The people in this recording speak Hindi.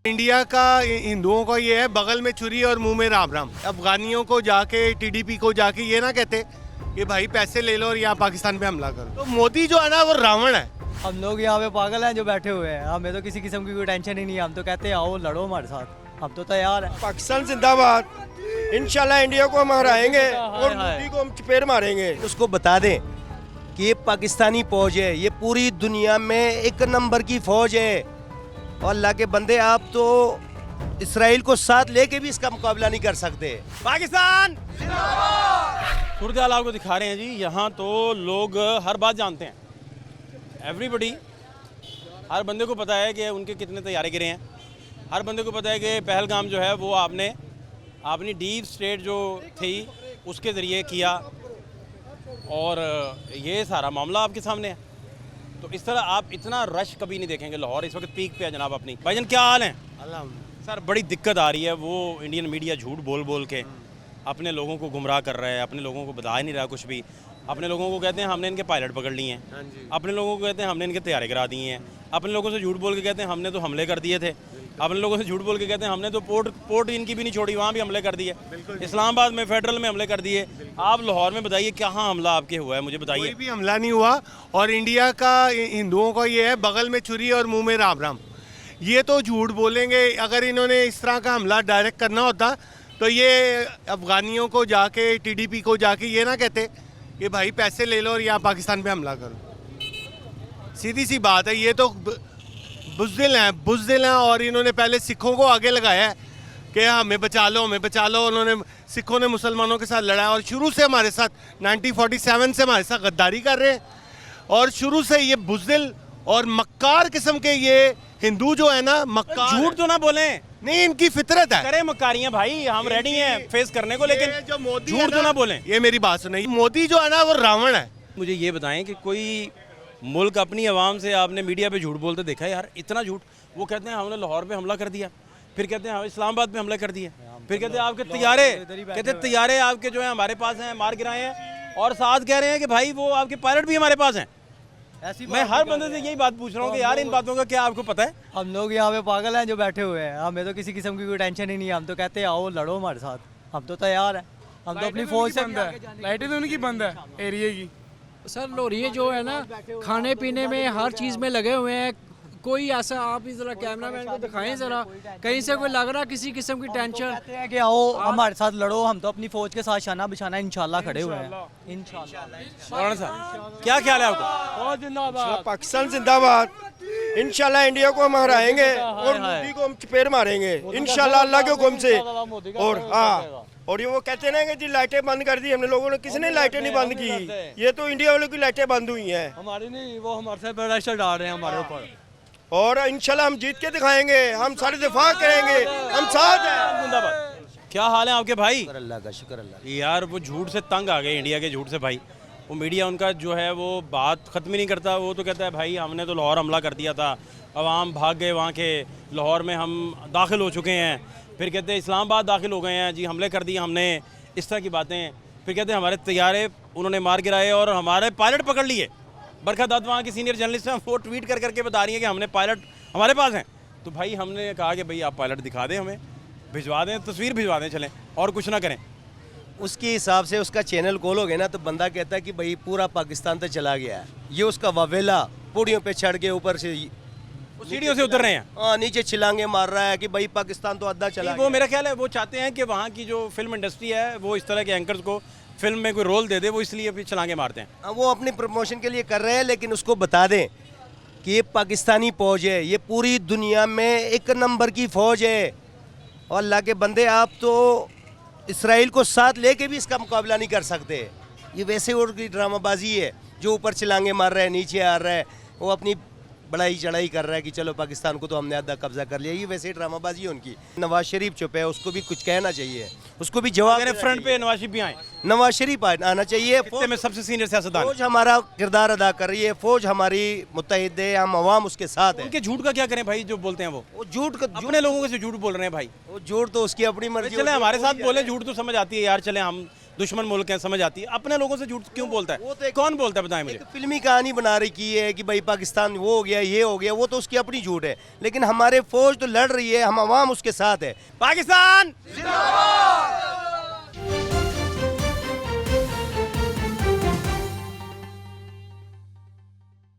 इंडिया का हिंदुओं का ये है, बगल में छुरी और मुंह में राम राम। अफगानियों को जाके टीडीपी को जाके ये ना कहते कि भाई पैसे ले लो और यहाँ पाकिस्तान पे हमला करो। तो मोदी जो है ना वो रावण है। हम लोग यहाँ पे पागल हैं जो बैठे हुए हैं, हमें तो किसी किस्म की कोई टेंशन ही नहीं है। हम तो कहते हैं आओ लड़ो हमारे साथ, हम तो तैयार हैं। पाकिस्तान जिंदाबाद, इंशाल्लाह इंडिया को हम हराएंगे और मोदी को हम चपेट मारेंगे। उसको बता दें कि ये पाकिस्तानी फौज है, ये पूरी दुनिया में एक नंबर की फौज है और अल्लाह के बंदे आप तो इसराइल को साथ लेके भी इसका मुकाबला नहीं कर सकते। पाकिस्तान सूरत हाल आपको दिखा रहे हैं जी। यहाँ तो लोग हर बात जानते हैं, एवरीबडी, हर बंदे को पता है कि उनके कितने तैयारे गिरे हैं। हर बंदे को पता है कि पहलगाम जो है वो आपने अपनी डीप स्टेट जो थी उसके ज़रिए किया और ये सारा मामला आपके सामने है। तो इस तरह आप इतना रश कभी नहीं देखेंगे। लाहौर इस वक्त पीक पे है जनाब अपनी। भाईजान क्या हाल है? सर बड़ी दिक्कत आ रही है, वो इंडियन मीडिया झूठ बोल बोल के अपने लोगों को गुमराह कर रहा है, अपने लोगों को बता ही नहीं रहा कुछ भी। अपने लोगों को कहते हैं हमने इनके पायलट पकड़ लिए हैं, अपने लोगों को कहते हैं हमने इनके तैयारी करा दिए हैं, अपने लोगों से झूठ बोल के कहते हैं हमने तो हमले कर दिए थे, अपने लोगों से झूठ बोल के कहते हैं हमने तो पोर्ट इनकी भी नहीं छोड़ी, वहाँ भी हमले कर दिए, इस्लामाबाद में फेडरल में हमले कर दिए। आप लाहौर में बताइए कहाँ हमला आपके हुआ है, मुझे बताइए। कोई भी हमला नहीं हुआ और इंडिया का हिंदुओं का ये है, बगल में छुरी और मुंह में राम राम। ये तो झूठ बोलेंगे। अगर इन्होंने इस तरह का हमला डायरेक्ट करना होता तो ये अफगानियों को जाके टीडीपी को जाके ये ना कहते कि भाई पैसे ले लो और यहाँ पाकिस्तान पे हमला करो। सीधी सी बात है, ये तो बुज़दिल हैं और इन्होंने पहले सिखों को आगे लगाया है कि हमें बचा लो हमें बचा लो। उन्होंने सिखों ने मुसलमानों के साथ लड़ा और शुरू से हमारे साथ 1947 से हमारे साथ गद्दारी कर रहे हैं। और शुरू से ये बुज़दिल और मक्कार किस्म के ये हिंदू जो है ना, मक्कार। झूठ तो ना बोलें, नहीं, इनकी फितरत है। करे मक्कारियां भाई, हम रेडी हैं फेस करने को, लेकिन जो मोदी झूठ तो ना बोलें। ये मेरी बात सुनिए, मोदी जो है ना वो रावण है। मुझे ये बताएं कि कोई मुल्क अपनी आवाम से आपने मीडिया पे झूठ बोलते देखा है? यार इतना झूठ। वो कहते हैं हमने लाहौर पे हमला कर दिया, फिर कहते हैं हम इस्लामाबाद पे हमला कर दिया, फिर कहते हैं आपके तैयारे, कहते हैं तैयारे आपके जो है हमारे पास हैं, मार गिराए हैं, और साथ कह रहे हैं कि भाई वो आपके पायलट भी हमारे पास हैं। मैं हर बंदे से यही बात पूछ रहा हूँ कि यार इन बातों का क्या आपको पता है? हम लोग यहाँ पे पागल हैं जो बैठे हुए हैं, हमें तो किसी किस्म की कोई टेंशन ही नहीं है। हम तो कहते हैं आओ लड़ो हमारे साथ, हम तो तैयार हैं। हम तो अपनी फौज से लाइटें तो उनकी बंद है एरिया की। सर लोरिये जो है ना, खाने पीने में हर चीज़ में लगे हुए हैं। कोई ऐसा आप ही ज़रा कैमरामैन को दिखाएं ज़रा, कहीं से कोई लग रहा किसी किस्म की टेंशन? कहते हैं कि आओ हमारे साथ लड़ो, हम तो अपनी फौज के साथ शाना बिछाना इंशाल्लाह खड़े हुए हैं। इंशाल्लाह। क्या ख्याल है आपका? पाकिस्तान जिंदाबाद, इंशाल्लाह इंडिया को हम हराएंगे और मोदी को हम चपेट मारेंगे इंशाल्लाह अल्लाह के हुक्म से। और हाँ, और ये वो कहते ना कि जी लाइटें बंद कर दी हमने लोगों ने, किसने लाइटें नहीं बंद की? ये तो इंडिया वालों की लाइटें बंद हुई हैं, हमारी नहीं, वो हमारे साथ प्रेशर डाल रहे हैं हमारे ऊपर। और इंशाल्लाह हम जीत के दिखाएंगे, हम सारे दिफा करेंगे, हम साथ हैं। जिंदाबाद। क्या हाल है आपके भाई? अल्लाह का शुक्र अल्लाह। यार वो झूठ से तंग आ गए, इंडिया के झूठ से भाई। वो मीडिया उनका जो है वो बात ख़त्म ही नहीं करता। वो तो कहता है भाई हमने तो लाहौर हमला कर दिया था, अवाम भाग गए वहाँ के, लाहौर में हम दाखिल हो चुके हैं, फिर कहते हैं इस्लामाबाद दाखिल हो गए हैं जी, हमले कर दिए हमने, इस तरह की बातें। फिर कहते हैं हमारे तैयारे उन्होंने मार गिराए और हमारे पायलट पकड़ लिए। बरखा दत्त वहाँ की सीनियर जर्नलिस्ट हैं, वो ट्वीट कर करके बता रही हैं कि हमने पायलट हमारे पास हैं। तो भाई हमने कहा कि भाई आप पायलट दिखा दें, हमें भिजवा दें, तस्वीर भिजवा दें, चलें और कुछ ना करें। उसके हिसाब से उसका चैनल खोलोगे ना तो बंदा कहता है कि भाई पूरा पाकिस्तान तो चला गया है। ये उसका वावेला पूड़ियों पे चढ़ के ऊपर से सीढ़ियों से उतर रहे हैं, हाँ नीचे छिलांगे मार रहा है कि भाई पाकिस्तान तो आधा चला वो मेरा ख्याल है वो चाहते हैं कि वहाँ की जो फिल्म इंडस्ट्री है वो इस तरह के एंकर्स को फिल्म में कोई रोल दे दे, वो इसलिए फिर छलांगे मारते हैं। वो अपनी प्रमोशन के लिए कर रहे हैं, लेकिन उसको बता दें कि ये पाकिस्तानी फौज है, ये पूरी दुनिया में एक नंबर की फौज है और अल्लाह के बंदे आप तो इसराइल को साथ लेके भी इसका मुकाबला नहीं कर सकते। ये वैसे और की ड्रामाबाजी है, जो ऊपर छलांगे मार रहा है, नीचे आ रहा है, वो अपनी बड़ाई चढ़ाई कर रहा है कि चलो पाकिस्तान को तो हमने आधा कब्जा कर लिया। ये वैसे ही ड्रामाबाजी है उनकी। नवाज शरीफ चुप है, उसको भी कुछ कहना चाहिए, उसको भी जवाब देना फ्रंट पे चाहिए। नवाज शरीफ भी आए, नवाज शरीफ आना चाहिए। में सबसे सीनियर सियासतदान, फौज हमारा किरदार अदा कर रही है, फौज हमारी मुत्तहिद है, हम अवाम उसके साथ है। उनके झूठ का क्या करें भाई? जो बोलते हैं वो झूठ अपने लोगों से झूठ बोल रहे हैं भाई। वो झूठ तो उसकी अपनी मर्जी। चले हमारे साथ बोले, झूठ तो समझ आती है यार, चले हम दुश्मन मुल्क हैं, समझ आती है। अपने लोगों से झूठ क्यों बोलता वो तो है? एक- कौन बोलता है बताएं मुझे। एक फिल्मी कहानी बना रखी है कि भाई पाकिस्तान वो हो गया, ये हो गया, वो तो उसकी अपनी झूठ है, लेकिन हमारे फौज तो लड़ रही है, हम आवाम उसके साथ है। पाकिस्तान